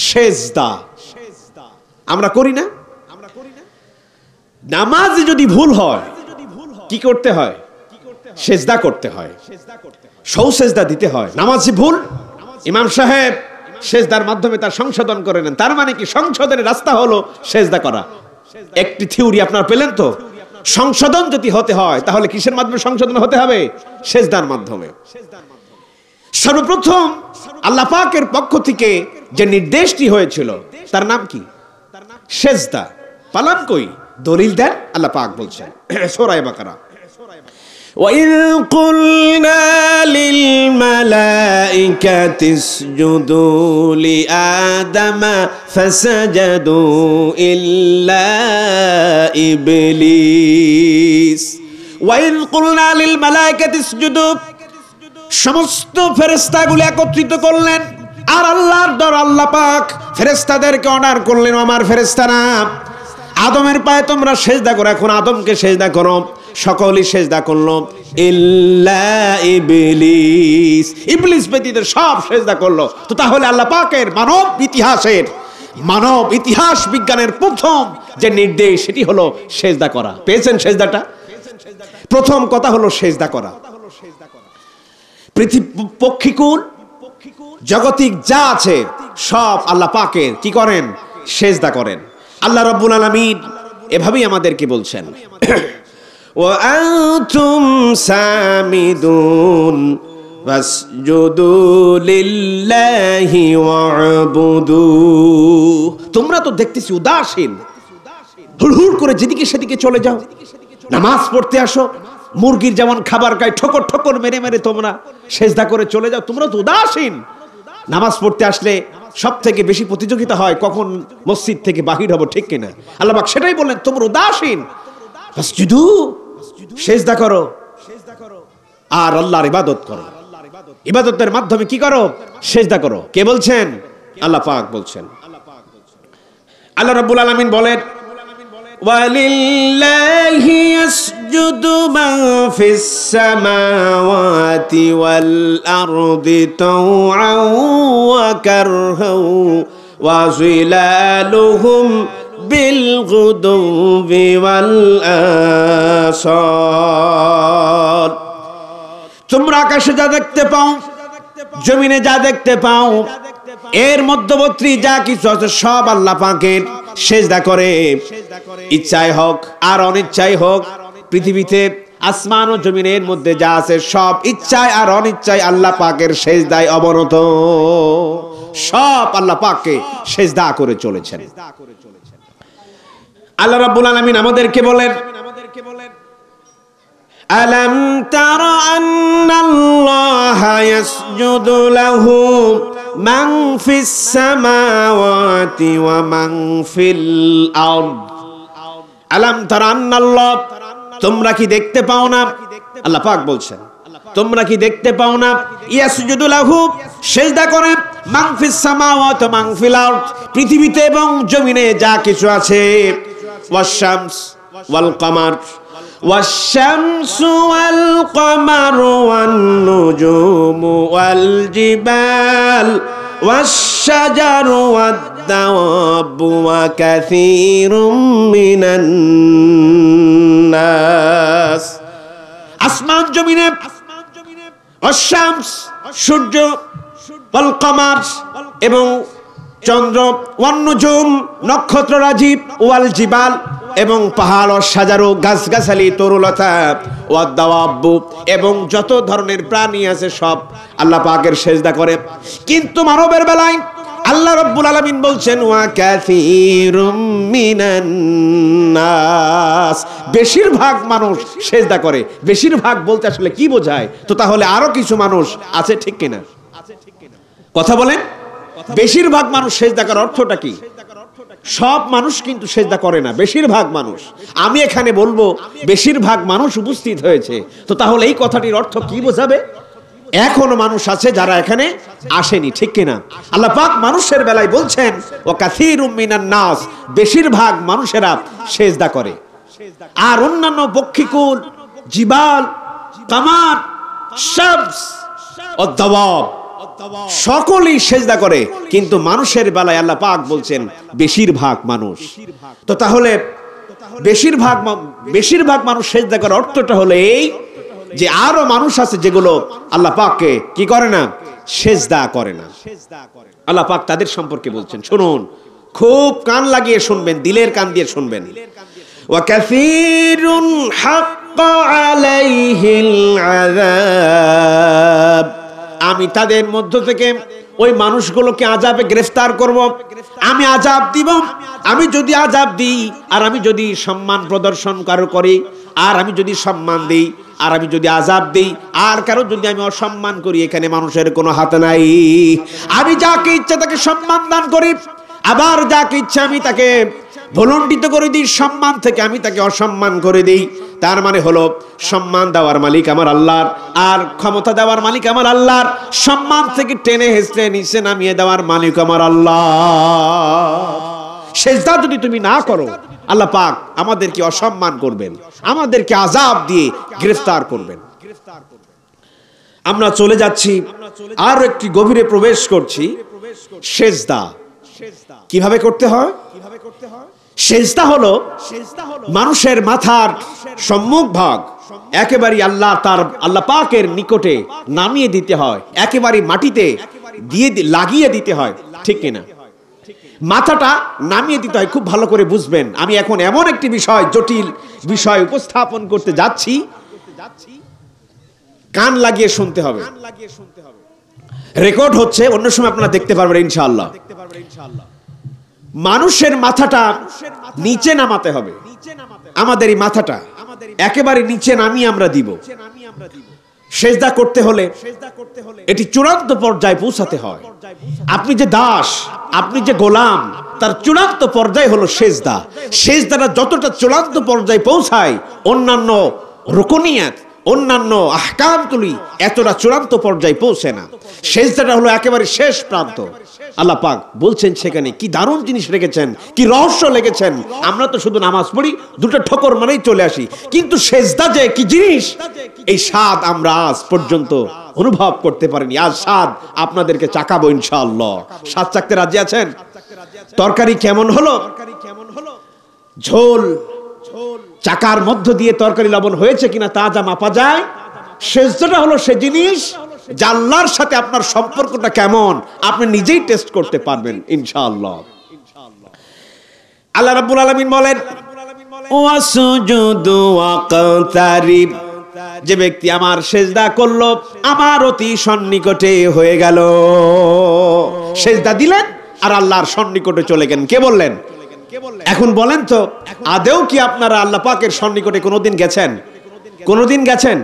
সেজদা। আমরা করি না? নামাজে যদি ভুল হয় কি করতে হয়? সেজদা করতে হয়, সৌসেজদা দিতে হয়। নামাজে ভুল, ইমাম সাহেব সেজদার মাধ্যমে তার সংশোধন করে নেন। তার মানে কি? সংশোধনের রাস্তা হলো সেজদা করা। একটি থিওরি আপনারা পেলেন তো? সংশোধন যদি হতে হয় তাহলে কিসের মাধ্যমে সংশোধন হতে হবে? সেজদার মাধ্যমে। সর্বপ্রথম আল্লাহ পাকের পক্ষ থেকে যে নির্দেশটি হয়েছিল তার নাম কি? সেজদা। পালাম কই? দলিল দেন। আল্লাহ পাক বলছেন সূরা বাকারা, وَإِذْ قُلْنَا لِلْمَلَائِكَةِ اسْجُدُوا لِآدَمَ فَسَجَدُوا إِلَّا إِبْلِيسَ وَإِذْ قُلْنَا لِلْمَلَائِكَةِ اسْجُدُوا, সমস্ত ফেরেশতাগুলো একত্রিত করলেন। আর আল্লাহর দর আল্লাহ পাক ফেরেশতাদেরকে অর্ডার করলেন, আমার ফেরেশতারা আদমের পায়ে তোমরা সেজদা করো। এখন আদমকে সেজদা করো। সকলেই সেজদা করলো ইল্লা ইবলিস, ইবলিস ব্যতীত সব সেজদা করলো। তো তাহলে আল্লাহ পাকের মানব ইতিহাস বিজ্ঞানের প্রথম যে নির্দেশ সেটি হলো সেজদা করা। পেয়েছেন সেজদাটা? প্রথম কথা হলো সেজদা করা। পৃথিবী পক্ষীকুল জগতিক যা আছে সব আল্লাহ পাকের কি করেন? সেজদা করেন। আল্লাহ রাব্বুল আলামিন এভাবেই আমাদেরকে বলছেন وأنتم سامدون فاسجدوا لله واعبدوا। তোমরা তো দেখতেছি উদাসীন, হুড়হুড় করে যেদিকে সেদিকে চলে যাও। নামাজ পড়তে আসো, মুরগির যেমন খাবার খায় ঠোকর ঠোকর মেরে মেরে তোমরা সেজদা করে চলে যাও। তোমরা তো উদাসীন। নামাজ পড়তে আসলে সব থেকে বেশি প্রতিযোগিতা হয় কখন মসজিদ থেকে বাহির হবো, ঠিক কিনা? আল্লাহ পাক সেটাই বললেন, তোমরা উদাসীন, ফাসজুদু, সেজদা করো আর আল্লাহর ইবাদত করো। ইবাদতের মাধ্যমে কি করো? সেজদা করো। কে বলছেন? আল্লাহ পাক বলছেন। আল্লাহ রাব্বুল আলামিন বলেন ওয়ালিল্লাহি ইয়াসজুদু মান ফিস সামাওয়াতি ওয়াল আরদি তাওআন ওয়া কারহান ওয়া যিলালুহুম বিল গুদুবি ওয়াল আসাল। তোমরা আকাশে যা দেখতে পাও, জমিনে যা দেখতে পাও, এর মধ্যবর্তী যা কিছু আছে সব আল্লাহ পাকের সেজদা করে। ইচ্ছায় হোক আর অনিচ্ছায় হোক, পৃথিবীতে আসমান ও জমিনের মধ্যে যা আছে সব ইচ্ছায় আর অনিচ্ছায় আল্লাহ পাকের সেজদায় অবনত। সব আল্লাহ পাককে সেজদা করে চলেছেন। আল্লাহ রাব্বুল আলামিন আমাদেরকে বলেন আলাম তারা আন্নাল্লাহা ইয়াসজুদু লাহু মান ফিস সামাওয়াতি ওয়া মান ফিল আরদ। আলাম তারা আন্নাল্লাহ, তোমরা কি দেখতে পাও না? আল্লাহ পাক বলছেন তোমরা কি দেখতে পাও না? ইয়াসজুদু লাহু, সেজদা করে, মান ফিস সামাওয়াতি ওয়া মান ফিল আরদ, পৃথিবীতে এবং জমিনে যা কিছু আছে। ওয়াশ শামস ওয়াল কমার, والشمس والقمر والنجوم والجبال والشجر والدواب وكثير من الناس। আসমান জমিনে, অশামস সূর্য, ওয়াল কমার এবং চন্দ্র, ওয়ান নুজুম নক্ষত্ররাজি, ওয়াল জিবাল এবং পাহাড়, ও সাজারু গাছগাছালি তরুলতা, ওয়াদ দাওয়াবু এবং যত ধরনের প্রাণী আছে সব আল্লাহ পাকের সেজদা করে। কিন্তু মানবের বেলায় আল্লাহ রাব্বুল আলামিন বলছেন ওয়া কাসীরুম মিনান নাস, বেশিরভাগ মানুষ সেজদা করে। বেশিরভাগ বলতে আসলে কি বোঝায়? তো তাহলে আরো কিছু মানুষ আছে, ঠিক কিনা? কথা বলেন। বেশিরভাগ মানুষ সেজদা করার অর্থটা কি? সব মানুষ কিন্তু সেজদা করে না, বেশিরভাগ মানুষ। আমি এখানে বলবো বেশিরভাগ মানুষ উপস্থিত হয়েছে, তো তাহলে এই কথাটির অর্থ কি বোঝাবে? এখনো মানুষ আছে যারা এখানে আসেনি, ঠিক কিনা? আল্লাহ পাক মানুষের বেলায় বলছেন ওয়া কাসীরুম মিনান নাস, বেশিরভাগ মানুষেরা সেজদা করে। আর অন্যান্য পক্ষীকুল, জিবাল, কামার, শামস ও দাওয়াব, সকলেই সেজদা করে, কিন্তু মানুষের বেলায় আল্লাহ পাক বলছেন বেশিরভাগ মানুষ। তো তাহলে বেশিরভাগ মানুষ সেজদা করার অর্থটা হলো এই যে আরো মানুষ আছে যেগুলো আল্লাহ পাককে কি করে না, সেজদা করে না। আল্লাহ পাক তাদের সম্পর্কে বলছেন, শুনুন, খুব কান লাগিয়ে শুনবেন, দিলের কান দিয়ে শুনবেন। ওয়া কাসীরুন হাক্কা আলাইহিল আযাব, আমি তাদের মধ্য থেকে ওই মানুষগুলোকে আযাবে গ্রেফতার করব, আমি আযাব দিব। আমি যদি আযাব দিই আর আমি যদি সম্মান প্রদর্শন করি, আর আমি যদি সম্মান দিই আর আমি যদি আযাব দিই, আর কারো যদি আমি অসম্মান করি, এখানে মানুষের কোনো হাত নাই। আমি যাকে ইচ্ছা তাকে সম্মান দান করি, আবার যাকে ইচ্ছা আমি তাকে ভুলণ্ডিত করে দিই, সম্মান থেকে আমি তাকে অসম্মান করে দিই। তার মানে হলো সম্মান দেওয়ার মালিক আমার আল্লাহর, আর ক্ষমতা দেওয়ার মালিক আমার আল্লাহর, সম্মান থেকে টেনে হেসড়ে নিচে নামিয়ে দেওয়ার মালিক আমার আল্লাহ। সেজদা যদি তুমি না করো, আল্লাহ পাক আমাদেরকে অসম্মান করবেন, আমাদেরকে আযাব দিয়ে গ্রেফতার করবেন। আমরা চলে যাচ্ছি, আর একটি গভীরে প্রবেশ করছি। সেজদা কিভাবে করতে হয়? সেজদা হলো মানুষের মাথার সম্মুখ ভাগ একেবারে আল্লাহ পাকের নিকটে নামিয়ে দিতে হয়, একেবারে মাটিতে দিয়ে লাগিয়ে দিতে হয়, ঠিক কিনা? মাথাটা নামিয়ে দিতে হয়, খুব ভালো করে বুঝবেন। আমি এখন এমন একটি বিষয়, জটিল বিষয় উপস্থাপন করতে যাচ্ছি, কান লাগিয়ে শুনতে হবে। রেকর্ড হচ্ছে, অন্য সময় আপনারা দেখতে পারবেন ইনশাআল্লাহ। মানুষের মাথাটা নিচে নামাতে হবে, আমাদের এই মাথাটা একেবারে নিচে নামিয়ে আমরা দিব। সেজদা করতে হলে এটি চূড়ান্ত পর্যায়ে পৌঁছাতে হয়। আপনি যে দাস, আপনি যে গোলাম, তার চূড়ান্ত পর্যায়ে হলো সেজদা। সেজদাটা যতটা চূড়ান্ত পর্যায়ে পৌঁছায়, অন্যান্য রুকুনিয়াত, অন্যান্য আহকামগুলি এতটা চূড়ান্ত পর্যায়ে পৌঁছে না। সেজদাটা হলো একেবারে শেষ প্রান্ত। আল্লাহ পাক বলছেন সেখানে কি দারুণ জিনিস রেখেছেন, কি রহস্য লেগেছেন। আমরা তো শুধু নামাজ পড়ি, দুটো ঠোকর মানেই চলে আসি, কিন্তু সেজদা যে কি জিনিস, এই স্বাদ আমরা আজ পর্যন্ত অনুভব করতে পারিনি। আজ স্বাদ আপনাদেরকে চাকাবো ইনশাআল্লাহ। স্বাদ চাকতে রাজি আছেন? তরকারি কেমন হলো? ঝোল, চাকার মধ্য দিয়ে তরকারি লবণ হয়েছে কিনা তা যা মাপা যায়। সেজদাটা হলো সে জিনিস যা আল্লাহর সাথে আপনার সম্পর্কটা কেমন আপনি নিজেই টেস্ট করতে পারবেন ইনশাআল্লাহ। আল্লাহ রাব্বুল আলামিন বলেন, ওয়াসজুদু ওয়াকতারিব, যে ব্যক্তি আমার সেজদা করলো আমার অতি সন্নিকটে হয়ে গেল। সেজদা দিলেন আর আল্লাহর সন্নিকটে চলে গেলেন। কে বললেন? এখন বলেন তো, আদেও কি আপনারা আল্লাহ পাকের সন্নিকটে কোনোদিন গেছেন? কোনোদিন গেছেন?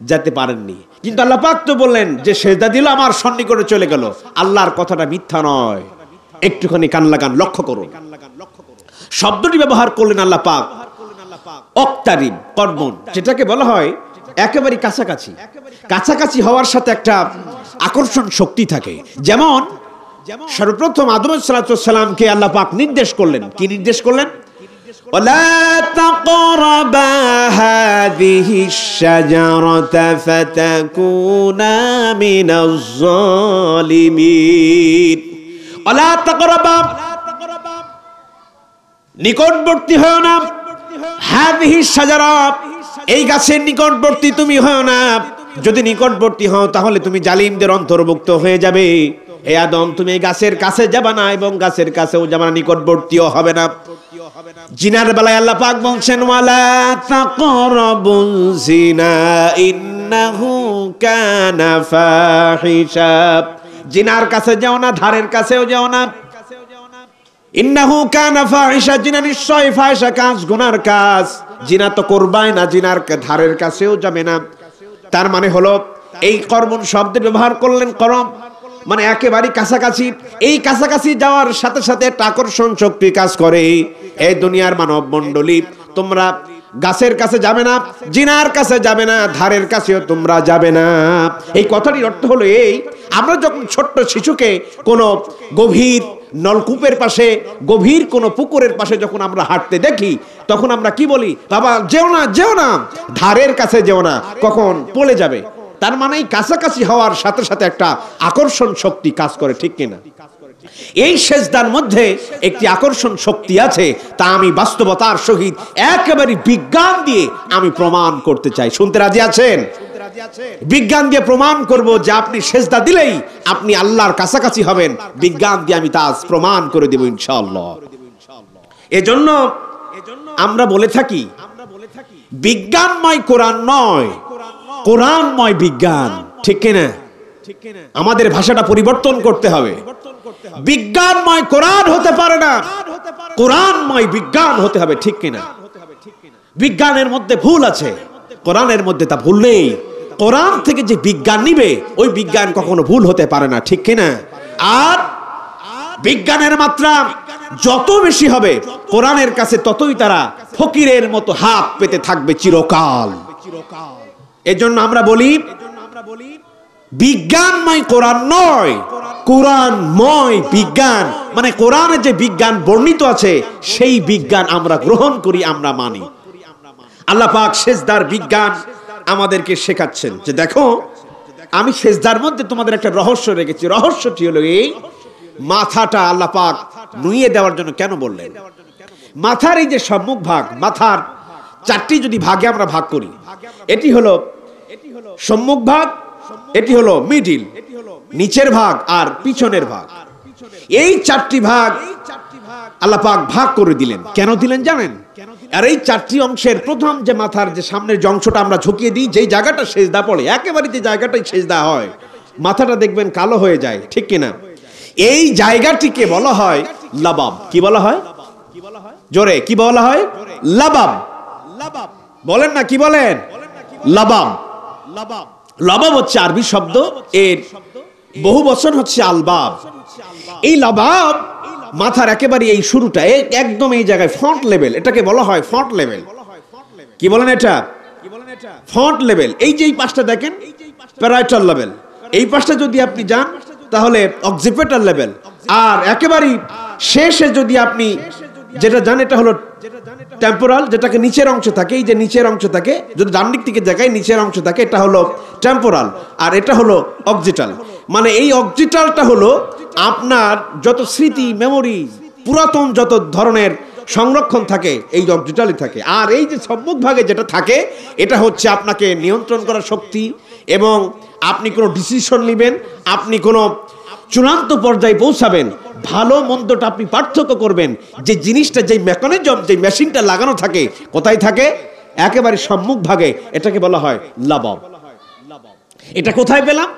যেতে পারেননি। কিন্তু আল্লাহ পাক তো বললেন যে সেজদা দিল আমার সন্নিকটে চলে গেল। আল্লাহর কথাটা মিথ্যা নয়, একটুখানি কান লাগান, লক্ষ্য করুন। শব্দটি ব্যবহার করলেন আল্লাহ পাক অক্তারিব, কর্মন, যেটাকে বলা হয় একেবারে কাছাকাছি। কাছাকাছি হওয়ার সাথে একটা আকর্ষণ শক্তি থাকে। যেমন সর্বপ্রথম আদম আলাইহিস সালামকে আল্লাহ পাক নির্দেশ করলেন। কি নির্দেশ করলেন? ওয়ালা তাকরাবা হাযিহিশ শাজারাতা ফাতাকুনা মিনাজ জালিমিন। ওয়ালা তাকরাবা, নিকটবর্তী হও না। হাযিহিশ শাজারা, এই গাছের নিকটবর্তী তুমি হও না। যদি নিকটবর্তী হও তাহলে তুমি জালিমদের অন্তর্ভুক্ত হয়ে যাবে। হে আদম, তুমি এই গাছের কাছে যাবে না এবং গাছের কাছেও যাবে না, নিকটবর্তীও হবে না। জিনার বেলায় আল্লাহ পাক বলছেন, ওয়ালা তাকরাবুজ জিনা ইন্নাহু কানা ফাহিশা। জিনার কাছে যাও না, ধারের কাছেও যাও না। ইন্নাহু কানা ফাহিশা, জিনা নিশ্চয় ফাহিশা কাজ, গুনার কাজ। জিনা তো করবাই না, জিনার ধারের কাছেও যাবে না। তার মানে হলো এই কর্মন শব্দের ব্যবহার করলেন, করম মানে একেবারে কাছাকাছি। এই কাছাকাছি যাওয়ার সাথে সাথে একটা আকর্ষণ শক্তি কাজ করে। এই দুনিয়ার মানব মণ্ডলী, তোমরা গাছের কাছে যাবে না, জিনার কাছে যাবে না, ধারের কাছেও তোমরা যাবে না। এই কথাটির অর্থ হলো এই, আমরা যখন ছোট্ট শিশুকে কোনো গভীর নলকূপের পাশে, গভীর কোনো পুকুরের পাশে যখন আমরা হাঁটতে দেখি, তখন আমরা কি বলি? বাবা যেও না, যেও না, ধারের কাছে যেও না, কখন পড়ে যাবে। তার মানে এই কাছাকাছি হওয়ার সাথে সাথে একটা আকর্ষণ শক্তি কাজ করে, ঠিক কিনা? এই সেজদার মধ্যে একটি আকর্ষণ শক্তি আছে, তা আমি বাস্তবতার সহিত একেবারে বিজ্ঞান দিয়ে আমি প্রমাণ করতে চাই। শুনতে রাজি আছেন? বিজ্ঞান দিয়ে প্রমাণ করব যে আপনি সেজদা দিলেই আপনি আল্লাহর কাছাকাছি হবেন। বিজ্ঞান দিয়ে আমি তা প্রমাণ করে দেব ইনশাআল্লাহ। এজন্য আমরা বলে থাকি বিজ্ঞানময় কোরআন নয়, কোরআনময় বিজ্ঞান, ঠিক কিনা? আমাদের ভাষাটা পরিবর্তন করতে হবে। বিজ্ঞানময় কোরআন হতে পারে না, কোরআনময় বিজ্ঞান হতে হবে, ঠিক কিনা? বিজ্ঞানের মধ্যে ভুল আছে, কোরআনের মধ্যে তা ভুল নেই। কোরআন থেকে যে বিজ্ঞান নিবে ওই বিজ্ঞান কখনো ভুল হতে পারে না, ঠিক কিনা? আর বিজ্ঞানের মাত্রা যত বেশি হবে কোরআনের কাছে ততই তারা ফকিরের মতো হাত পেতে থাকবে চিরকাল। এজন্য আমরা বলি বিজ্ঞানময় কোরআন নয়, কোরআনময় বিজ্ঞান। মানে কোরআনে যে বিজ্ঞান বর্ণিত আছে সেই বিজ্ঞান আমরা গ্রহণ করি, আমরা মানি। আল্লাহ পাক সেজদার বিজ্ঞান আমাদেরকে শেখাচ্ছেন যে দেখো আমি সেজদার মধ্যে তোমাদের একটা রহস্য রেখেছি। রহস্যটি হলো এই, মাথাটা আল্লাহ পাক নুইয়ে দেওয়ার জন্য কেন বললেন? মাথার এই যে সম্মুখ ভাগ, মাথার চারটি যদি ভাগে আমরা ভাগ করি, এটি হলো সম্মুখ ভাগ, এটি হলো মিডিল, নিচের ভাগ আর পিছনের ভাগ। এই চারটি ভাগ আল্লাহ পাক ভাগ করে দিলেন। কেন দিলেন জানেন? আর এই চারটি অংশের প্রথম যে মাথার যে সামনের যে অংশটা আমরা ঝুঁকিয়ে দিই, যেই জায়গাটা সেজদা পড়ে, একেবারে যে জায়গাটাই সেজদা হয়, মাথাটা দেখবেন কালো হয়ে যায়, ঠিক কিনা? এই জায়গাটিকে বলা হয় লাবাব। কি বলা হয়? জোরে কি বলা হয়? লাবাব। বলেন না, কি বলেন? লাবাব। লাবাব হচ্ছে আরবি শব্দ, এর বহু বচন হচ্ছে আলবাব। এই লাবাব মাথার একেবারে এই শুরুটা একদম এই জায়গায় ফ্রন্ট লেভেল, এটাকে বলা হয় ফ্রন্ট লেভেল। কি বলেন এটা? Front level. এই যে এই পাশটা দেখেন প্যারাইটাল লেভেল, এই পাশটা যদি আপনি যান তাহলে অক্সিপিটাল লেভেল, আর একেবারেই শেষে যদি আপনি যেটা জানেন এটা হলো টেম্পোরাল, যেটাকে নিচের অংশ থাকে, এই যে নিচের অংশ থাকে, যদি ডান দিক থেকে দেখায় নিচের অংশ থাকে, এটা হলো টেম্পোরাল, আর এটা হলো অক্সিটাল। মানে এই অক্সিটালটা হলো আপনার যত স্মৃতি, মেমোরি, পুরাতন যত ধরনের সংরক্ষণ থাকে এই অক্সিটালই থাকে। আর এই যে সম্মুখ ভাগে যেটা থাকে এটা হচ্ছে আপনাকে নিয়ন্ত্রণ করার শক্তি, এবং আপনি কোনো ডিসিশন নেবেন, আপনি কোনো চূড়ান্ত পর্যায়ে পৌঁছাবেন, ভালো মন্দটা আপনি পার্থক্য করবেন। যে জিনিসটা, যে মেকানিজম, যে মেশিনটা লাগানো থাকে, কোথায় থাকে? একেবারে সম্মুখ ভাগে। এটাকে বলা হয় লাবাব। এটা কোথায় পেলাম?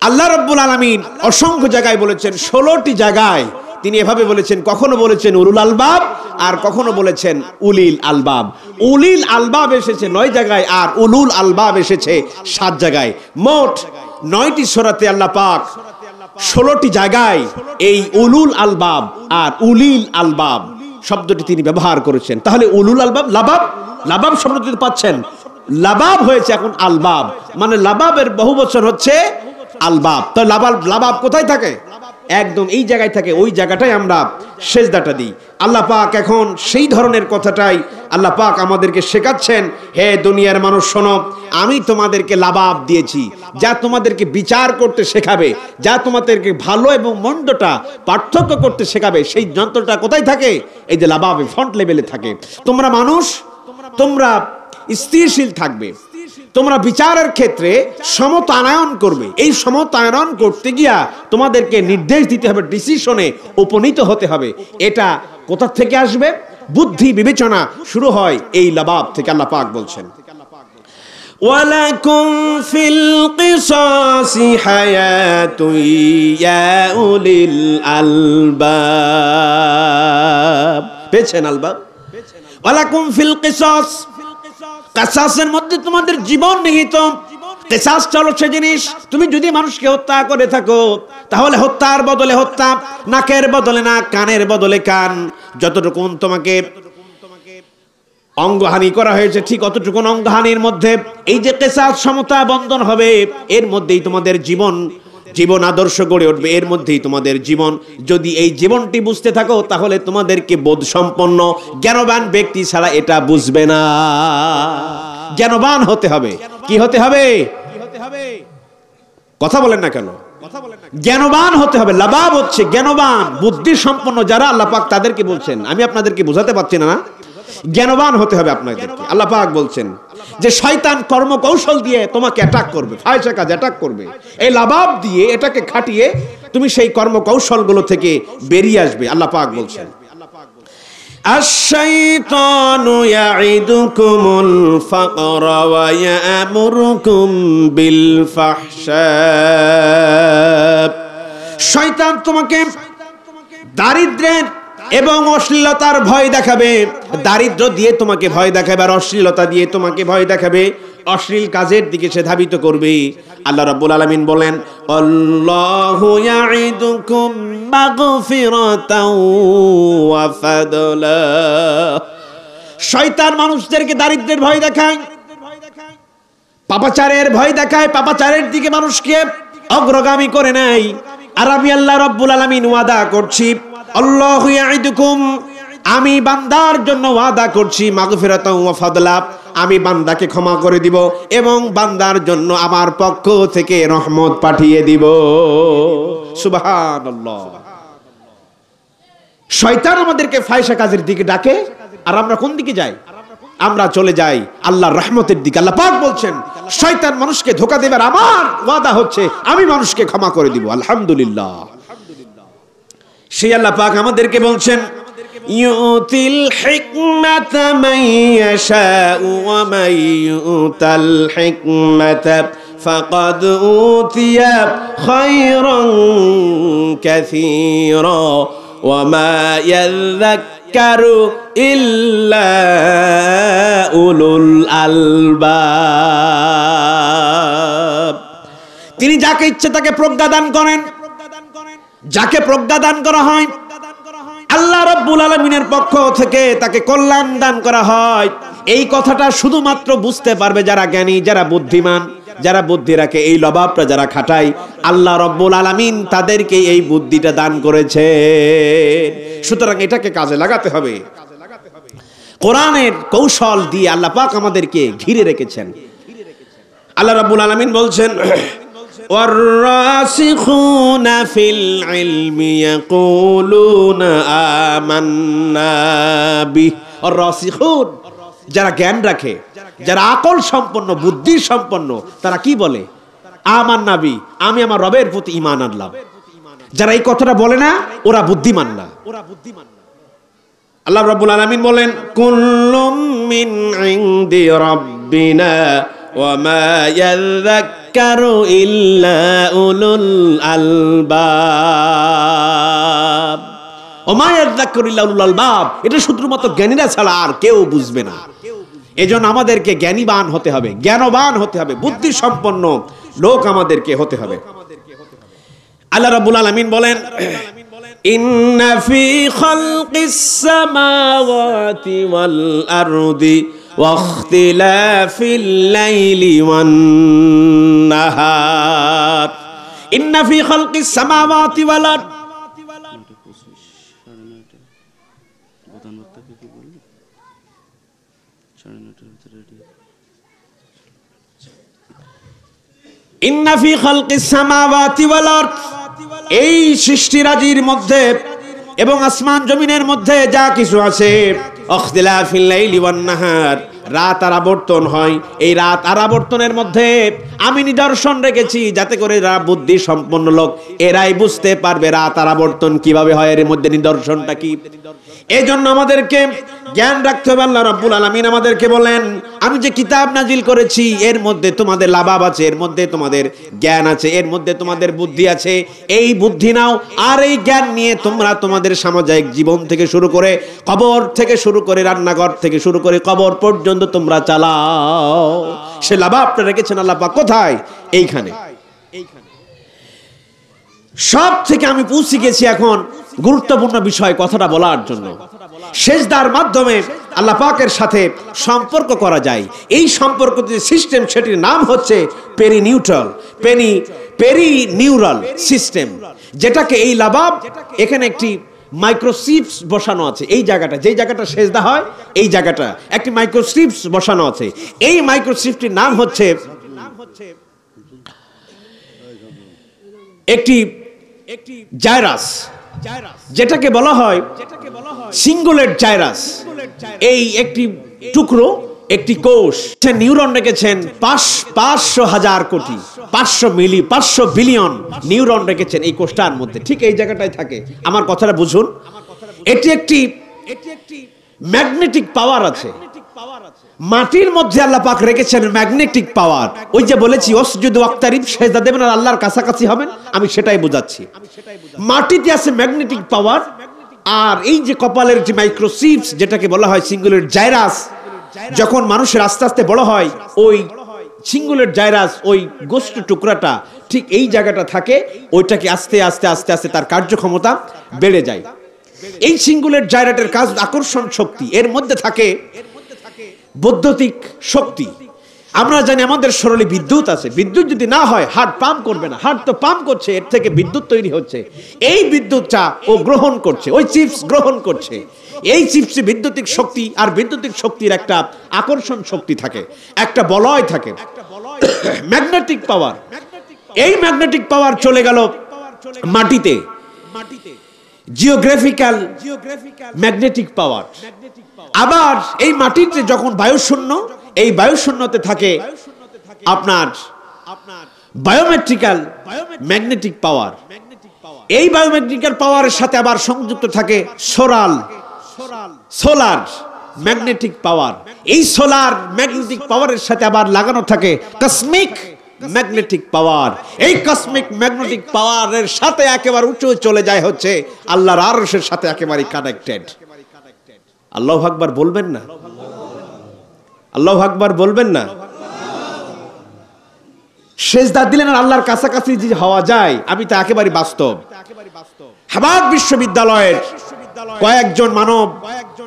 আল্লাহ রাব্বুল আলামিন অসংখ্য জায়গায় বলেছেন, 16টি জায়গায় তিনি এভাবে বলেছেন। কখনো বলেছেন উলুল আলবাব, আর কখনো বলেছেন উলিল আলবাব। উলিল আলবাব এসেছে 9 জায়গায়, আর উলুল আলবাব এসেছে 7 জায়গায়। মোট 9টি সূরাতে আল্লাহ পাক 16টি জায়গায় এই উলুল আলবাব আর উলিল আলবাব শব্দটি তিনি ব্যবহার করেছেন। তাহলে উলুল আলবাব, লাবাব, লাবাব শব্দটি পাচ্ছেন, লাবাব হয়েছে এখন আলবাব, মানে লাবাবের বহুবচন হচ্ছে আলবাব। তো লাবাব কোথায় থাকে? একদম এই জায়গায় থাকে। ওই জায়গাটাই আমরা সেজদাটা দিই। আল্লাহ পাক এখন সেই ধরনের কথাটাই আল্লাহ পাক আমাদেরকে শেখাচ্ছেন। হে দুনিয়ার মানুষ শোনো, আমি তোমাদেরকে লাবাব দিয়েছি, যা তোমাদেরকে বিচার করতে শেখাবে, যা তোমাদেরকে ভালো এবং মন্দটা পার্থক্য করতে শেখাবে। সেই যন্ত্রটা কোথায় থাকে? এই যে লাবাবে, ফ্রন্ট লেভেলে থাকে। তোমরা মানুষ, তোমরা স্থিরশীল থাকবে, তোমরা বিচারের ক্ষেত্রে সমতায়ন করবে। এই সমতায়ন করতে গিয়া তোমাদেরকে নির্দেশ দিতে হবে, ডিসিশনে উপনীত হতে হবে। এটা কোথা থেকে আসবে? বুদ্ধি বিবেচনা শুরু হয় এই লাবাব থেকে। আল্লাহ পাক বলছেন, ওয়ালাকুম ফিল কিসাসি হায়াতুন ইয়া উলিল আলবাব। পেয়েছেন আলবাব? ওয়ালাকুম ফিল কিসাস, কিসাসের মধ্যে তোমাদের জীবন নিহিত। কিসাস হলো সে জিনিস, তুমি যদি মানুষকে হত্যা করে থাকো তাহলে হত্যার বদলে হত্যা, নাকের বদলে নাক, কানের বদলে কান, যতটুকু তোমাকে অঙ্গহানি করা হয়েছে ঠিক অতটুকু অঙ্গহানির মধ্যে এই যে কিসাস, সমতা বন্ধন হবে, এর মধ্যেই তোমাদের জীবন আদর্শ গড়ে উঠবে, এর মধ্যেই তোমাদের জীবন। যদি এই জীবনটি বুঝতে থাকো তাহলে তোমাদেরকে বোধ সম্পন্ন জ্ঞানবান ব্যক্তি ছাড়া এটা বুঝবে না। জ্ঞানবান হতে হবে। কি হতে হবে? কথা বলেন না কেন? জ্ঞানবান হতে হবে। লাবাব হচ্ছে জ্ঞানবান, বুদ্ধি সম্পন্ন যারা, আল্লাহ পাক তাদেরকে বলছেন। আমি আপনাদেরকে বোঝাতে পারছি না, জ্ঞানবান হতে হবে আপনাদেরকে। আল্লাহ পাক বলছেন যে শয়তান কর্মকৌশল দিয়ে তোমাকে অ্যাটাক করবে, ফায়সা কাজ অ্যাটাক করবে। এই লাবাব দিয়ে, এটাকে খাটিয়ে তুমি সেই কর্মকৌশলগুলো থেকে বেরিয়ে আসবে। আল্লাহ পাক বলছেন আশ-শাইতানু ইয়াইদুকুমুল ফাকরা ওয়া ইয়া'মুরুকুম বিল ফাহশা। শয়তান তোমাকে দারিদ্র্যের এবং অশ্লীলতার ভয় দেখাবে। দারিদ্র্য দিয়ে তোমাকে ভয় দেখাবে, আর অশ্লীলতা দিয়ে তোমাকে ভয় দেখাবে। অশ্লীল কাজের দিকে সে ধাবিত করবে। আল্লাহ রাব্বুল আলামিন বলেন আল্লাহু ইয়াইদুকুম মাগফিরাতাও ওয়া ফাদলা। শয়তান মানুষদেরকে দারিদ্র্যের ভয় দেখায়, পাপাচারের ভয় দেখায়, পাপাচারের দিকে মানুষকে অগ্রগামী করে নেয়। আর আমি আল্লাহ রাব্বুল আলামিন ওয়াদা করছি, আল্লাহু ইয়াইদুকুম, আমি বান্দার জন্য ওয়াদা করছি, মাগফিরাতাও ওয়া ফাদলা, আমি বান্দাকে ক্ষমা করে দিব এবং বান্দার জন্য আমার পক্ষ থেকে রহমত পাঠিয়ে দিব। সুবহানাল্লাহ। শয়তান আমাদেরকে ফায়সা কাজের দিকে ডাকে, আর আমরা কোন দিকে যাই? আমরা চলে যাই আল্লাহর রহমতের দিকে। আল্লাহ পাক বলছেন শয়তান মানুষকে ধোঁকা দেবার আমার ওয়াদা হচ্ছে, আমি মানুষকে ক্ষমা করে দিব। আলহামদুলিল্লাহ। সেই আল্লাহ পাক আমাদেরকে বলছেন ইউতিল হিকমাতা মান ইয়াশাউ ওয়া মান ইউতাল হিকমাতা ফাকাদ উতিয়া খায়রান কাসীরা ওয়া মা ইয়াযাক্কারু ইল্লা উলুল আলবাব। তিনি যাকে ইচ্ছে তাকে প্রজ্ঞা দান করেন। যাকে প্রজ্ঞা দান করা হয় আল্লাহ রাব্বুল আলামিনের পক্ষ থেকে তাকে কল্যাণ দান করা হয়। এই কথাটা শুধুমাত্র বুঝতে পারবে যারা জ্ঞানী, যারা বুদ্ধিমান, যারা বুদ্ধি রাখে। এই লবাবটা যারা খাটায়, আল্লাহ রাব্বুল আলামিন তাদেরকে এই বুদ্ধিটা দান করেছে। সুতরাং এটাকে কাজে লাগাতে হবে। কোরআনের কৌশল দিয়ে আল্লাহ পাক আমাদেরকে ঘিরে রেখেছেন। আল্লাহ রাব্বুল আলামিন বলছেন والراسخون في العلم يقولون آمنا به। الراسخون যারা জ্ঞান রাখে, যারা আকল সম্পন্ন, বুদ্ধি সম্পন্ন, তারা কি বলে? আমান্না বি, আমি আমার রবের প্রতি ঈমান আনলাম। যারা এই কথাটা বলে না, ওরা বুদ্ধিমান না। আল্লাহ রাব্বুল আলামিন বলেন কুল্লুম মিন ইনদি রাব্বিনা ওয়া মা ইয়াযাক্কারু ইল্লা উলুল আলবাব। ওয়া মা ইয়াযাক্কারু ইল্লা উলুল আলবাব, এটা শুধুমাত্র জ্ঞানীরা ছাড়া আর কেউ বুঝবে না। এজন্য আমাদেরকে জ্ঞানীবান হতে হবে, জ্ঞানবান হতে হবে, বুদ্ধি সম্পন্ন লোক আমাদেরকে হতে হবে। আল্লাহ রাব্বুল আলামিন বলেন ইন্না ফি খালকিস সামাওয়াতি ওয়াল আরদি ওয়া ইখতিলাফিল লাইলি ওয়ান নাহার। ইন্না ফি খালকিস সামাওয়াতি ওয়াল আরদ। ইন্না ফি খালকিস সামাওয়াতি ওয়াল আরদ, এই সৃষ্টিরাজির মধ্যে এবং আসমান জমিনের মধ্যে যা কিছু আছে, ইখতিলাফিল লাইলি ওয়ান নাহার, রাত আর আবর্তন হয়, এই রাত আর আবর্তনের মধ্যে আমি নিদর্শন রেখেছি যাতে করে যারা বুদ্ধি সম্পন্ন লোক এরাই বুঝতে পারবে রাত আর আবর্তন কিভাবে হয়, এর মধ্যে নিদর্শনটা কি। এই জন্য আমাদেরকে জ্ঞান রাখতে হবে। আল্লাহ রাব্বুল আলামিন আমাদেরকে বলেন আমি যে কিতাব নাজিল করেছি এর মধ্যে তোমাদের লাভাব আছে, এর মধ্যে তোমাদের জ্ঞান আছে, এর মধ্যে তোমাদের বুদ্ধি আছে। এই বুদ্ধি নাও আর এই জ্ঞান নিয়ে তোমরা তোমাদের সামাজিক জীবন থেকে শুরু করে, কবর থেকে শুরু করে, রান্নাঘর থেকে শুরু করে কবর পর্যন্ত তোমরা চালাও। সে লাভাবটা রেখেছেন আল্লাহ পাক কোথায়? এইখানে। সব থেকে আমি পৌঁছে গেছি এখন গুরুত্বপূর্ণ বিষয় কথাটা বলার জন্য। সেজদার মাধ্যমে আল্লাহ পাকের সাথে সম্পর্ক করা যায়। এই সম্পর্ক যে সিস্টেম, সেটির নাম হচ্ছে পেরিনিউরাল সিস্টেম, যেটাকে এই লাবাব, এখানে একটি মাইক্রোচিপস বসানো আছে। এই জায়গাটা, যেই জায়গাটা সেজদা হয়, এই জায়গাটা একটি মাইক্রোচিপস বসানো আছে। এই মাইক্রোচিপটির নাম হচ্ছে একটি জাইরাস, যেটাকে বলা হয় সিঙ্গুলেট জাইরাস। এই একটি টুকরো, একটি কোষ, নিউরন রেখেছেন 500,000 কোটি, 500 বিলিয়ন নিউরন রেখেছেন এই কোষটার মধ্যে। ঠিক এই জায়গাটায় থাকে। আমার কথাটা বুঝুন, এটি একটি ম্যাগনেটিক পাওয়ার আছে। মাটির মধ্যে আল্লাহ পাক রেখেছেন ম্যাগনেটিক পাওয়ার। ওই যে বলেছি ওয়াসজুদু ওয়াক্তারিব, সেজদা দেবেন আর আল্লাহর কাছাকাছি হবেন, আমি সেটাই বোঝাচ্ছি। মাটিতে আছে ম্যাগনেটিক পাওয়ার, আর এই যে কপালের যে মাইক্রোসিপস, যেটাকে বলা হয় সিঙ্গুলেট জাইরাস, যখন মানুষের আস্তে আস্তে বড় হয়, ওই সিঙ্গুলেট জাইরাস, ওই গোস্ত টুকরাটা ঠিক এই জায়গাটা থাকে, ওইটাকে আস্তে আস্তে আস্তে আস্তে তার কার্যক্ষমতা বেড়ে যায়। এই সিঙ্গুলেট জাইরাটের কাজ আকর্ষণ শক্তি, এর মধ্যে থাকে বৈদ্যুতিক শক্তি। আমরা জানি আমাদের শরীরে বিদ্যুৎ আছে, বিদ্যুৎ যদি না হয় হার্ট পাম্প করবে না, হার্ট তো পাম্প করছে, এর থেকে বিদ্যুৎ তৈরি হচ্ছে। এই বিদ্যুৎটা ও গ্রহণ করছে, ওই চিপস গ্রহণ করছে। এই চিপসে বিদ্যুতিক শক্তি আর বিদ্যুতিক শক্তির একটা আকর্ষণ শক্তি থাকে, একটা বলয় থাকে, ম্যাগনেটিক পাওয়ার। এই ম্যাগনেটিক পাওয়ার চলে গেল মাটিতে, জিওগ্রাফিক্যাল ম্যাগনেটিক পাওয়ার। আবার এই মাটিতে যখন বায়ুশূন্য, এই বায়ুশূন্যতে থাকে আপনার বায়োমেট্রিক্যাল ম্যাগনেটিক পাওয়ার। এই বায়োমেট্রিক্যাল পাওয়ারের সাথে আবার সংযুক্ত থাকে সোলার ম্যাগনেটিক পাওয়ার। এই সোলার ম্যাগনেটিক পাওয়ারের সাথে আবার লাগানো থাকে কসমিক ম্যাগনেটিক পাওয়ার। এই কসমিক ম্যাগনেটিক পাওয়ারের সাথে একেবারে উঁচু চলে যায় হচ্ছে আল্লাহর আরশের সাথে একেবারে কানেক্টেড। আল্লাহু আকবার বলবেন না? আল্লাহু আকবার বলবেন না? সেজদা দিলেন আর আল্লাহর কাছাকাছি যে হওয়া যায়, আমি তা একেবারে বাস্তব। হার্ভার্ড বিশ্ববিদ্যালয়ের কয়েকজন মানব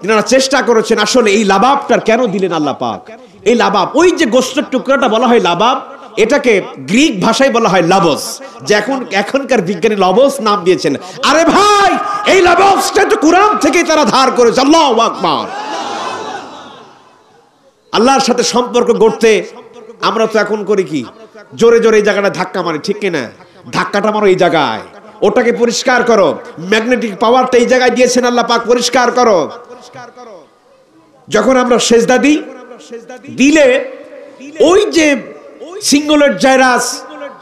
যারা চেষ্টা করেছেন আসলে এই লাবাবটার কেন দিলেন আল্লাহ পাক। এই লাবাব, ওই যে গোস্তের টুকরাটা বলা হয় লাবাব, এটাকে গ্রিক ভাষায় বলা হয় লাবস, যে এখনকার বিজ্ঞানী লবস নাম দিয়েছেন। আরে ভাই, এই লাবসটা তো কোরআন থেকে তারা ধার করেছে। আল্লাহু আকবার। আল্লাহর সাথে সম্পর্ক গড়তে আমরা তো এখন করি কি, জোরে জোরে এই জায়গাটা ধাক্কা মারি, ঠিক কিনা? ধাক্কাটা মারো এই জায়গায়, ওটাকে পরিষ্কার করো। ম্যাগনেটিক পাওয়ারটা এই জায়গায় দিয়েছেন আল্লাহ পাক, পরিষ্কার করো। যখন আমরা সেজদা দিই, দিলে ওই যে সিঙ্গুলেট জাইরাস,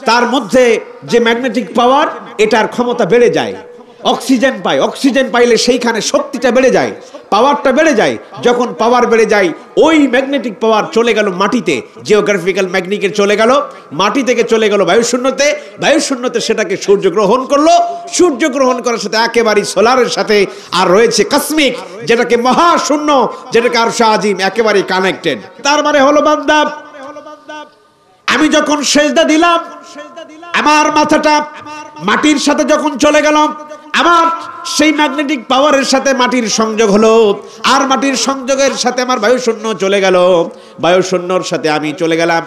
তার মধ্যে যে ম্যাগনেটিক পাওয়ার, এটার ক্ষমতা বেড়ে যায়। অক্সিজেন পায়, অক্সিজেন পাইলে সেইখানে শক্তিটা বেড়ে যায়, পাওয়ারটা বেড়ে যায়। যখন পাওয়ার বেড়ে যায়, ওই ম্যাগনেটিক পাওয়ার চলে গেল মাটিতে, জিওগ্রাফিক্যাল ম্যাগনেটিক চলে গেল মাটি থেকে, চলে গেল বায়ুশূন্যতে। বায়ুশূন্যতে সেটাকে সূর্য গ্রহণ করলো, সূর্য গ্রহণ করার সাথে একেবারে সোলারের সাথে আর রয়েছে কসমিক, যেটাকে মহাশূন্য, যেটাকে আরশে আজিম, একেবারে কানেক্টেড। তার মানে হলো বান্দা, আমি যখন সেজদা দিলাম, আমার মাথাটা মাটির সাথে যখন চলে গেল, আমার সেই ম্যাগনেটিক পাওয়ারের সাথে মাটির সংযোগ হলো, আর মাটির সংযোগের সাথে আমার বায়ুশূন্য চলে গেল, বায়ুশূন্যর সাথে আমি চলে গেলাম,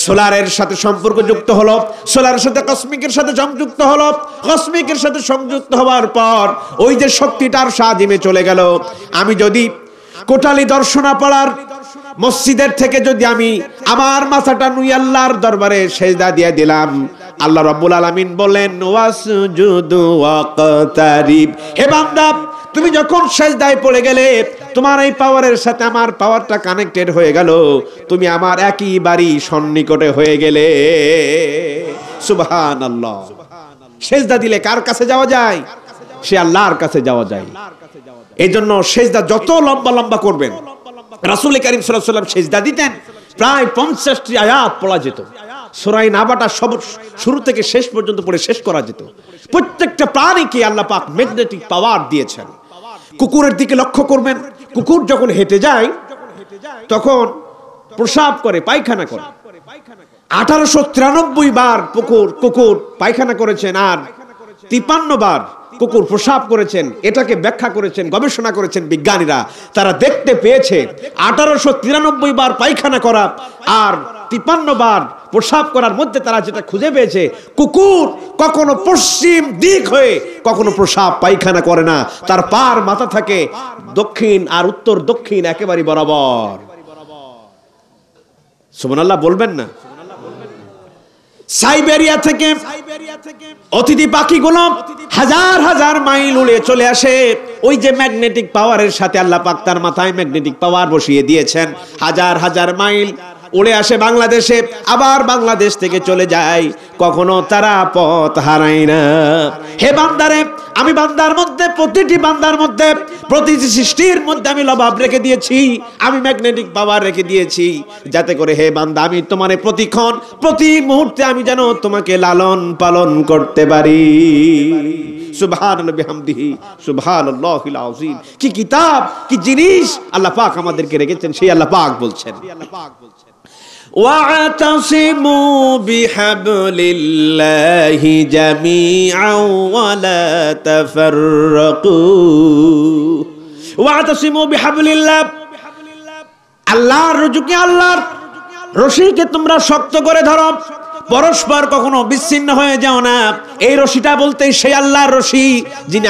সোলারের সাথে সম্পর্ক যুক্ত হলো, সোলারের সাথে কসমিকের সাথে সংযুক্ত হলো, কসমিকের সাথে সংযুক্ত হওয়ার পর ওই যে শক্তিটার সাজিমে চলে গেল। আমি যদি কোটালি দর্শনা পড়ার মসজিদের থেকে যদি আমি আমার মাথাটা নুই আল্লাহর দরবারে সেজদা দিয়ে দিলাম, আল্লাহ রাব্বুল আলামিন বলেন ওয়াসজুদু ওয়াকতারিব। হে বান্দা, তুমি যখন সেজদায় পড়ে গেলে, তোমার এই পাওয়ারের সাথে আমার পাওয়ারটা কানেক্টেড হয়ে গেল, তুমি আমার একেবারে সন্নিকটে হয়ে গেলে। সুবহানাল্লাহ। সেজদা দিলে কার কাছে যাওয়া যায়? সে আল্লাহর কাছে যাওয়া যায়। এই জন্য সেজদা যত লম্বা লম্বা করবেন, রাসূল কারীম সাল্লাল্লাহু আলাইহি ওয়াসাল্লাম সেজদা দিতেন, প্রায় 50টি আয়াত পড়া যেত। সূরা নাবাটা সব শুরু থেকে শেষ পর্যন্ত পড়ে শেষ করা যেত। প্রত্যেকটা প্রাণীকে আল্লাহ পাক ম্যাগনেটিক পাওয়ার দিয়েছেন। কুকুরের দিকে লক্ষ্য করবেন, কুকুর যখন হেঁটে যায় তখন প্রসাব করে, পায়খানা করে। 1893 বার কুকুর পায়খানা করেছেন, আর 53 বার কুকুর প্রসাব করেছেন। এটাকে ব্যাখ্যা করেছেন, গবেষণা করেছেন বিজ্ঞানীরা। তারা দেখতে পেয়েছে 1893 বার পায়খানা করা আর 53 বার প্রসাব করার মধ্যে তারা যেটা খুঁজে পেয়েছে, কুকুর কখনো পশ্চিম দিক হয়ে কখনো প্রসাব পায়খানা করে না, তার পার মাথা থাকে দক্ষিণ আর উত্তর দক্ষিণ একেবারে বরাবর। সুবহানাল্লাহ বলবেন না? সাইবেরিয়া থেকে অতিথি পাখিগুলো হাজার হাজার মাইল উড়ে চলে আসে। ওই যে ম্যাগনেটিক পাওয়ারের সাথে আল্লাহ পাক তার মাথায় ম্যাগনেটিক পাওয়ার বসিয়ে দিয়েছেন, হাজার হাজার মাইল উড়ে আসে বাংলাদেশে, আবার বাংলাদেশ থেকে চলে যায়, কখনো তারা পথ হারায় না। হে বান্দারে, আমি বান্দার মধ্যে, প্রতিটি বান্দার মধ্যে, প্রতিটি সৃষ্টির মধ্যে আমি লবাব রেখে দিয়েছি, আমি ম্যাগনেটিক পাওয়ার রেখে দিয়েছি, যাতে করে হে বান্দা আমি তোমার প্রতিক্ষণ প্রতি মুহূর্তে আমি যেন তোমাকে লালন পালন করতে পারি। সুবহানাল্লাহি বিহামদিহি সুবহানাল্লাহিল আযীম। কি কিতাব, কি জিনিস আল্লাহ পাক আমাদেরকে রেখেছেন, সেই আল্লাহ পাক বলছেন واعتصموا بحبل الله جميعا ولا تفرقوا واعتصموا بحبل الله, আল্লাহর রুজুকে, আল্লাহর রশিকে তোমরা শক্ত করে ধরো, পরস্পর কখনো বিচ্ছিন্ন হয়ে যাও না। এই রশিটা বলতে সেই আল্লাহর রশি যিনি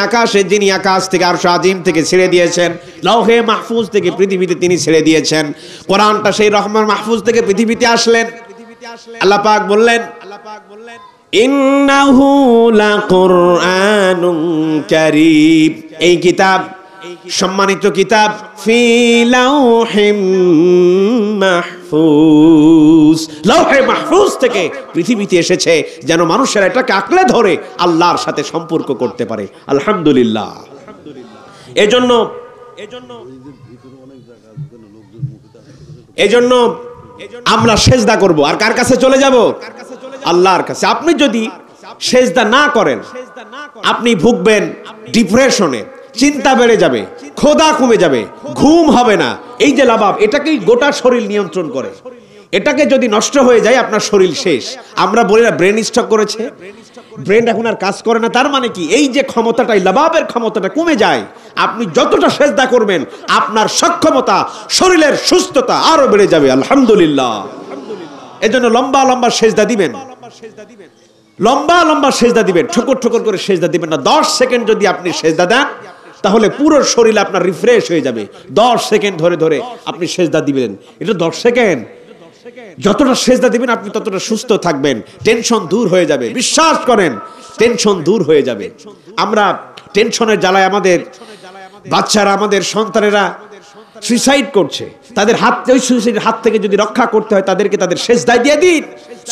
আকাশ থেকে আরশ আজিম থেকে ছেড়ে দিয়েছেন, লৌহে মাহফুজ থেকে পৃথিবীতে তিনি ছেড়ে দিয়েছেন। কোরআনটা সেই রহমান মাহফুজ থেকে পৃথিবীতে আসলেন। আল্লাহ পাক বললেন ইন্নাহু লাকুরআনুন কারীম, এই কিতাব সম্মানিত কিতাব, ফি লাউহিম মাহফুজ, লৌহে মাহফুজ থেকে পৃথিবীতে এসেছে যেন মানুষেরা এটাকে আঁকড়ে ধরে আল্লাহর সাথে সম্পর্ক করতে পারে। আলহামদুলিল্লাহ। এজন্য আমরা সেজদা করব, আর কার কাছে চলে যাব? আল্লাহর কাছে। আপনি যদি সেজদা না করেন, আপনি ভুগবেন ডিপ্রেশনে, চিন্তা বেড়ে যাবে, ক্ষুধা কমে যাবে, ঘুম হবে না। এই যে লাবাব, এটাকেই গোটা শরীর নিয়ন্ত্রণ করে। এটাকে যদি নষ্ট হয়ে যায় আপনার শরীর শেষ। আমরা বলি না ব্রেন স্ট্রোক করেছে, ব্রেন এখন আর কাজ করে না। তার মানে কি? এই যে ক্ষমতাটাই, লাবাবের ক্ষমতাটা কমে যায়। আপনি যতটা সেজদা করবেন আপনার সক্ষমতা, শরীরের সুস্থতা আরো বেড়ে যাবে। আলহামদুলিল্লাহ। এজন্য লম্বা লম্বা সেজদা দিবেন, লম্বা লম্বা সেজদা দিবেন, ঠোকর ঠোকর করে সেজদা দিবেন না। 10 সেকেন্ড যদি আপনি সেজদা দেন তাহলে পুরো শরীর আপনার রিফ্রেশ হয়ে যাবে। 10 সেকেন্ড ধরে ধরে আপনি সেজদা দিবেন। এটা 10 সেকেন্ড। যতটা সেজদা দিবেন আপনি ততটা সুস্থ থাকবেন, টেনশন দূর হয়ে যাবে। বিশ্বাস করেন, টেনশন দূর হয়ে যাবে। আমরা টেনশনের জ্বালায় আমাদের বাচ্চারা, আমাদের সন্তানেরা সুইসাইড করছে। তাদের ওই সুইসাইডের হাত থেকে যদি রক্ষা করতে হয় তাদেরকে তাদের সেজদায় দিয়ে দিন।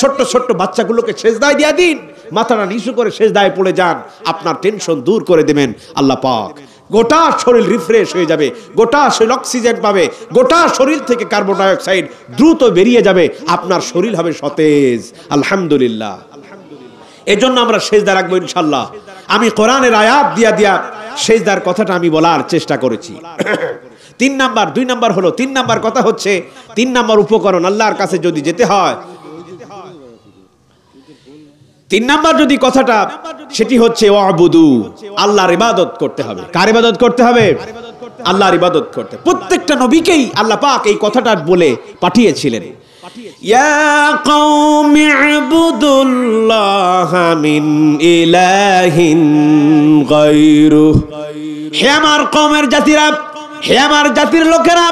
ছোট্ট ছোট্ট বাচ্চাগুলোকে সেজদায় দিয়ে দিন, মাথাটা নিচু করে সেজদায় পড়ে যান, আপনার টেনশন দূর করে দেবেন আল্লাহ পাক। গোটা শরীর রিফ্রেশ হয়ে যাবে, গোটা শরীর অক্সিজেন পাবে, গোটা শরীর থেকে কার্বন ডাই অক্সাইড দ্রুত বেরিয়ে যাবে, আপনার শরীর হবে সতেজ। আলহামদুলিল্লাহ। এজন্য আমরা সেজদা রাখবো ইনশাআল্লাহ। আমি কোরআনের আয়াত দিয়া সেজদার কথাটা আমি বলার চেষ্টা করেছি। 2 নাম্বার কথা হচ্ছে, 3 নাম্বার উপকরণ আল্লাহর কাছে যদি যেতে হয়, 3 নাম্বার যদি কথাটা, সেটি হচ্ছে ওয়াবুদু, আল্লাহর ইবাদত করতে হবে। কার ইবাদত করতে হবে? আল্লাহর ইবাদত করতে। প্রত্যেকটা নবীকেই আল্লাহ পাক এই কথাটা বলে পাঠিয়েছিলেন, ইয়া কওমি ইবুদুল্লাহ মিন ইলাহিন গায়রু, হে আমার কওমের জাতিরা, হে আমার জাতির লোকেরা,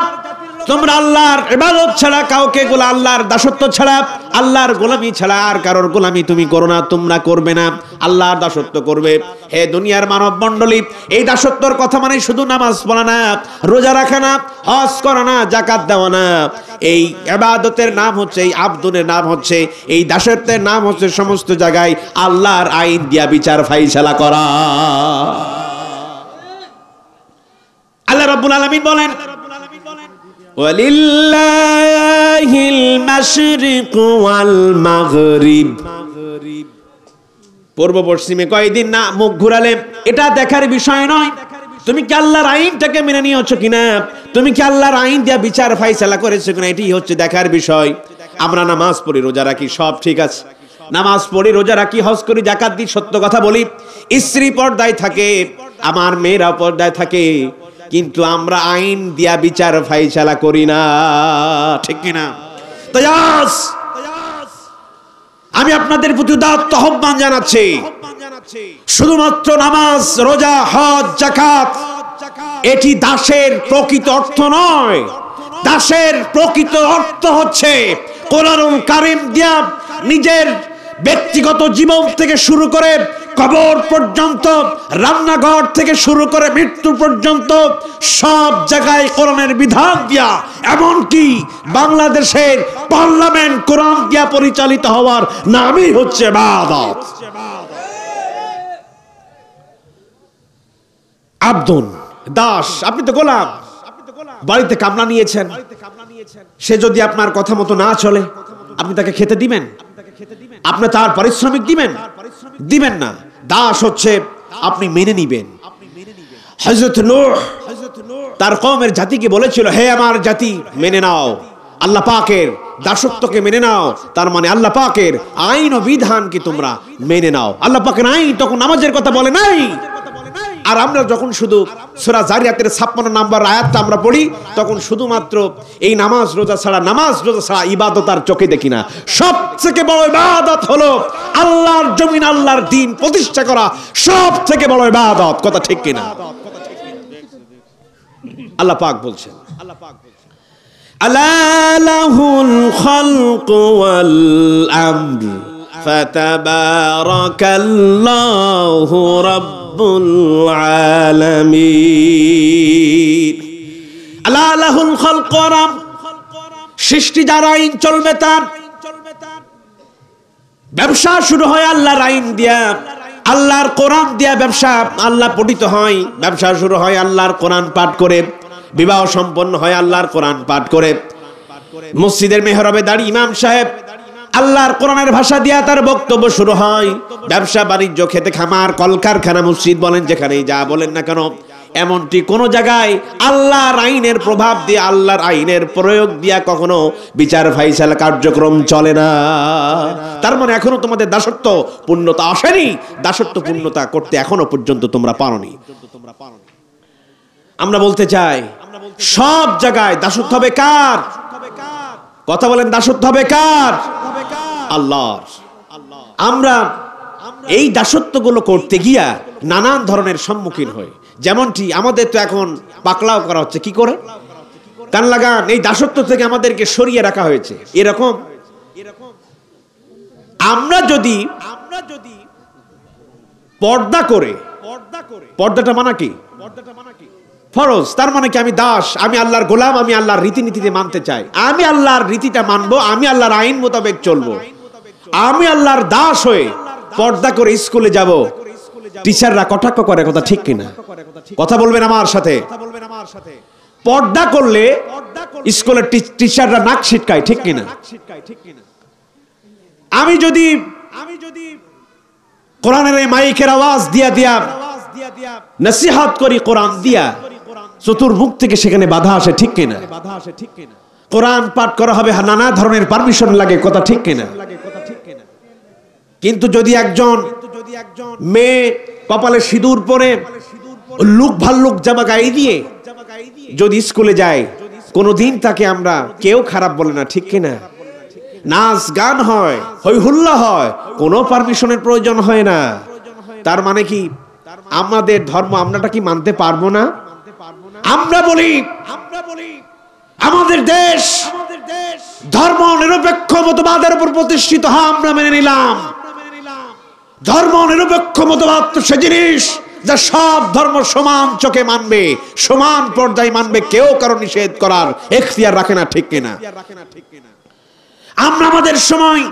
তোমরা আল্লাহর ইবাদত ছাড়া কাউকে, আল্লাহর দাসত্ব ছাড়া, আল্লাহর গোলামি ছাড়া আর কারোর গোলামি তুমি করো না, তোমরা করবে না, আল্লাহর দাসত্ব করবে। হে দুনিয়ার মানব মণ্ডলী, এই দাসত্বর কথা মানে শুধু নামাজ পড়া না, রোজা রাখা না, হজ করা না, যাকাত দেওয়া না। এই ইবাদতের নাম হচ্ছে, এই আব্দুনের নাম হচ্ছে, এই দাসত্বের নাম হচ্ছে সমস্ত জায়গায় আল্লাহর আইন দিয়া বিচার ফাইসালা করা। আল্লাহ রাব্বুল আলামিন বলেন, ওয়ালিল্লাহিল মাশরিকু ওয়াল মাগরিব, পূর্ব পশ্চিমে কয়দিন না মুখ ঘুরালে এটা দেখার বিষয় নয়। তুমি কি আল্লাহর আইনটাকে মেনে নিয়েছো কিনা, তুমি কি আল্লাহর আইন দিয়া বিচার ফাইসালা করেছো কিনা, এটাই হচ্ছে দেখার বিষয়। আমরা নামাজ পড়ি, রোজা রাখি, সব ঠিক আছে। নামাজ পড়ি, রোজা রাখি, হজ করি, যাকাত দিই, সত্য কথা বলি, স্ত্রী পর্দায় থাকে, আমার মেয়েরা পর্দায় থাকে, কিন্তু আমরা আইন দিয়া বিচার ফাইসালা করি না, ঠিক কিনা? আমি আপনাদের প্রতি উদাত্ত আহ্বান জানাচ্ছি, শুধুমাত্র নামাজ, রোজা, হজ, যাকাত এটি দাসের প্রকৃত অর্থ নয়। দাসের প্রকৃত অর্থ হচ্ছে কোরআনুল কারীম দিয়া নিজের ব্যক্তিগত জীবন থেকে শুরু করে কবর পর্যন্ত, রান্নাঘর থেকে শুরু করে মৃত্যু পর্যন্ত সব জায়গায় কোরআনের বিধান দিয়া, এমনকি বাংলাদেশের পার্লামেন্ট কোরআন দিয়া পরিচালিত হওয়ার নামই হচ্ছে ইবাদত। আব্দুন, দাস, আপনি তো গোলাম, বাড়িতে কামলা নিয়েছেন, সে যদি আপনার কথা মতো না চলে আপনি তাকে খেতে দিবেন? আপনি তার পারিশ্রমিক দিবেন? দিবেন না। দাস হচ্ছে আপনি মেনে নিবেন। হযরত নূহ তার কওমের জাতিকে বলেছিল, হে আমার জাতি, মেনে নাও আল্লাহ পাকের দাসত্বকে, মেনে নাও। তার মানে আল্লাহ পাকের আইন ও বিধানকে তোমরা মেনে নাও। আল্লাহ পাকের আইন তখন নামাজের কথা বলে নাই। আর আমরা যখন শুধু সূরা জারিয়াতের 56 নম্বর আয়াতটা আমরা পড়ি, তখন শুধুমাত্র এই নামাজ রোজা ছাড়া ইবাদত আর চোখে দেখি না। সবথেকে বড় ইবাদত হলো আল্লাহর জমিন, আল্লাহর দ্বীন প্রতিষ্ঠা করা সবথেকে বড় ইবাদত। কথা ঠিক কিনা? আল্লাহ পাক বলছেন, আলা লাহুল খালকু ওয়াল আমর ফাতাবারাকাল্লাহু রাব্বুল আলামিন। আলা লাহুল খালকু ওয়াল আমর, সৃষ্টি যার আইন চলবে তার। ব্যবসা শুরু হয় আল্লাহর আইন দিয়া, আল্লাহর কোরআন দিয়া ব্যবসা আল্লাহ পঠিত হয়। ব্যবসা শুরু হয় আল্লাহর কোরআন পাঠ করে, বিবাহ সম্পন্ন হয় আল্লাহর কোরআন পাঠ করে। মসজিদের মেহরাবে দাঁড়িয়ে ইমাম সাহেব আল্লাহর কোরআনের ভাষা দিয়া তার বক্তব্য শুরু হয়। ব্যবসা বাণিজ্য, খেতে খামার, কলকারখানা, মসজিদ বলেন, যেখানেই যা বলেন না কেন, এমনটি কোন জায়গায় আল্লাহর আইনের প্রভাব দিয়ে, আল্লাহর আইনের প্রয়োগ দিয়া কখনো বিচার ফাইসালা কার্যক্রম চলে না। তার মানে এখনো তোমাদের দাসত্ব পূর্ণতা আসেনি। দাসত্ব পূর্ণতা করতে এখনো পর্যন্ত তোমরা পারোনি। আমরা বলতে চাই, সব জায়গায় দাসত্ব হবে কার? কথা বলেন, দাসত্ব হবে কার? আল্লাহর। আমরা এই দাসত্বগুলো করতে গিয়া নানান ধরনের সম্মুখীন হই। যেমনটি আমাদের তো এখন পাকলাও করা হচ্ছে। কি করে? কান লাগান, এই দাসত্ব থেকে আমাদেরকে সরিয়ে রাখা হয়েছে। এরকম আমরা যদি পর্দা করে, পর্দাটা মানা কি? ফরজ। তার মানে কি? আমি দাস, আমি আল্লাহর গোলাম, আমি আল্লাহর রীতিনীতিতে মানতে চাই, আমি আল্লাহর রীতিটা মানবো, আমি আল্লাহর আইন মোতাবেক চলবো। আমি আল্লাহর দাস হয়ে পর্দা করে স্কুলে যাব। টিচাররা কটাক্ষ করে, কথা ঠিক কিনা? কথা বলবেন আমার সাথে। পর্দা করলে স্কুলের টিচাররা নাক ছিটকায়, ঠিক কিনা? আমি যদি কোরআনের এই মাইকের আওয়াজ দিয়া নসিহত করি, কোরআন দিয়া, চতুর্মুখ থেকে সেখানে বাধা আসে, ঠিক কিনা? কোরআন পাঠ করা হবে, নানা ধরনের পারমিশন লাগে, কথা ঠিক কিনা? কিন্তু যদি একজন মেয়ে কপালে সিঁদুর পরে লুক ভাল্লুক জামা গায়ে দিয়ে যদি স্কুলে যায়, কোনোদিন তাকে আমরা কেউ খারাপ বলে না, ঠিক কিনা? নাচ গান হয়, হই হুল্লা হয়, কোনো পারমিশনের প্রয়োজন হয় না। তার মানে কি আমাদের ধর্ম আমরাটা কি মানতে পারবো না? আমরা বলি আমাদের দেশ ধর্ম নিরপেক্ষ মতবাদের উপর প্রতিষ্ঠিত, আমরা মেনে নিলাম। ধর্ম নিরপেক্ষ মতবাদ তো সে জিনিস যা সব ধর্ম সমান চোখে মানবে, সমান পর্যায়ে মানবে, কেউ কারো নিষেধ করার এখতিয়ার রাখে না, ঠিক কিনা? আমরা আমাদের সময়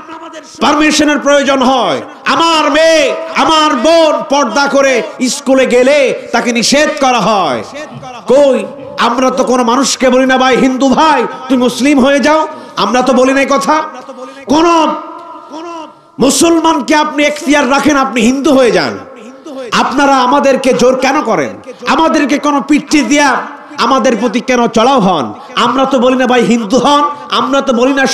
পারমিশনের প্রয়োজন হয়, আমার মেয়ে আমার বোন পর্দা করে স্কুলে গেলে তাকে নিষেধ করা হয়। কই, আমরা তো কোনো মানুষকে বলি না, ভাই হিন্দু ভাই তুই মুসলিম হয়ে যাও, আমরা তো বলি না কথা। কোন মুসলমানকে আপনি এখতিয়ার রাখেন আপনি হিন্দু হয়ে যান। আপনারা আমাদেরকে জোর কেন করেন? আমাদেরকে কোনো পিঠি দিয়া আমাদের প্রতি কেন চড়াও হন? আমরা তো বলি না ভাই হিন্দু হন, আমরা তো বলি না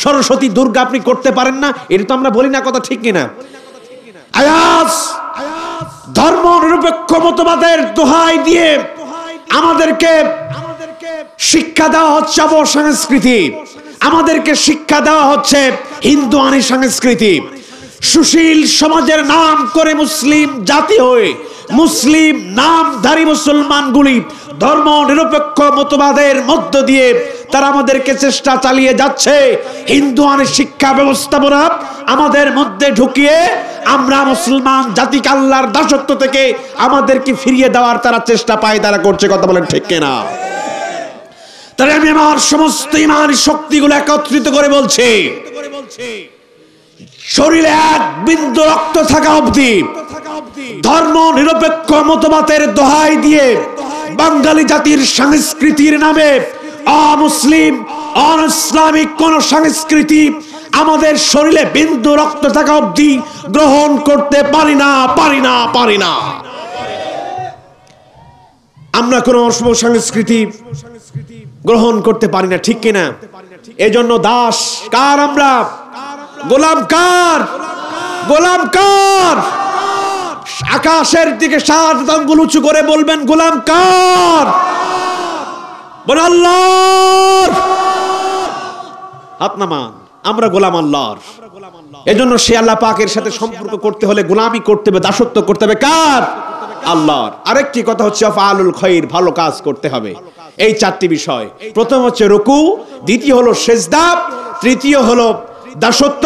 সরস্বতী দুর্গা আপনি করতে পারেন না, এটা তো আমরা বলি না, কথা ঠিক কিনা? আয়াস ধর্ম নিরপেক্ষ মতবাদের দোহাই দিয়ে আমাদেরকে শিক্ষা দেওয়া হচ্ছে অপসংস্কৃতি, আমাদেরকে শিক্ষা দেওয়া হচ্ছে হিন্দুয়ানি সংস্কৃতি। সুশীল সমাজের নাম করে মুসলিম জাতি হয়ে মুসলিম নামধারী মুসলমানগুলি ধর্ম নিরপেক্ষ মতবাদের মধ্য দিয়ে তারা আমাদেরকে চেষ্টা চালিয়ে যাচ্ছে হিন্দুয়ানি শিক্ষা ব্যবস্থাপনা আমাদের মধ্যে ঢুকিয়ে আমরা মুসলমান জাতিকে আল্লাহর দাসত্ব থেকে আমাদেরকে ফিরিয়ে দেওয়ার তারা চেষ্টা পায়, তারা করছে। কথা বলেন ঠিক কিনা? তাই আমি আমার সমস্ত ইমানি শক্তিগুলো একত্রিত করে বলছি, শরীরে এক বিন্দু রক্ত থাকা অবধি ধর্ম নিরপেক্ষ মতবাদের দোহাই দিয়ে বাঙালি জাতির সংস্কৃতির নামে অমুসলিম অনইসলামিক কোন সংস্কৃতি আমাদের শরীরে বিন্দু রক্ত থাকা অবধি গ্রহণ করতে পারি না। আমরা কোন সংস্কৃতি গ্রহণ করতে পারি না, ঠিক কিনা? এজন্য দাস কার? আমরা গোলাম কার? আকাশের দিকে 7 আঙ্গুল উঁচু করে বলবেন গোলাম কার? বলেন আল্লাহর। হাত নামান। আমরা গোলাম আল্লাহর। এজন্য সে আল্লাহ পাকের সাথে সম্পর্ক করতে হলে গোলামি করতে হবে, দাসত্ব করতে হবে কার? আল্লাহর। আরেকটি কথা হচ্ছে আফআলুল খায়র, ভালো কাজ করতে হবে। এই 4টি বিষয়, প্রথম হচ্ছে রুকু, দ্বিতীয় হলো সিজদা, তৃতীয় হলো দাসত্ব,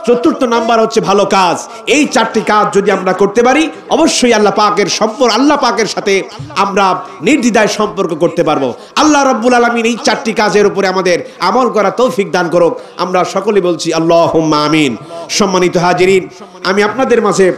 চতুর্থ নাম্বার হচ্ছে ভালো কাজ। এই 4টি কাজ যদি আমরা করতে পারি অবশ্যই আল্লাহ পাকের সাথে আমরা নির্দ্বিধায় সম্পর্ক করতে পারবো। আল্লাহ রাব্বুল আলামিন এই 4টি কাজের উপরে আমাদের আমল করা তৌফিক দান করুক। আমরা সকলে বলছি আল্লাহুম্মা আমিন। সম্মানিত হাজিরিন, আমি আপনাদের মাঝে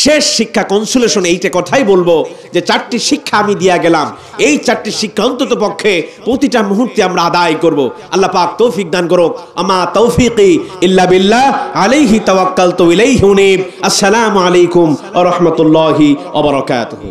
শেষ শিক্ষা কনসুলেশন এইটা কথাই বলবো যে 4টি শিক্ষা আমি দিয়া গেলাম, এই 4টি শিক্ষা অন্তত পক্ষে প্রতিটা মুহূর্তে আমরা আদায় করব। আল্লাহ পাক তৌফিক দান করুক। আমা তৌফিকি ইল্লা বিল্লাহ, আলাইহি তাওয়াক্কালতু ইলাইহি উনীব। আসসালামু আলাইকুম ওয়া রাহমাতুল্লাহি ওয়া বারাকাতুহু।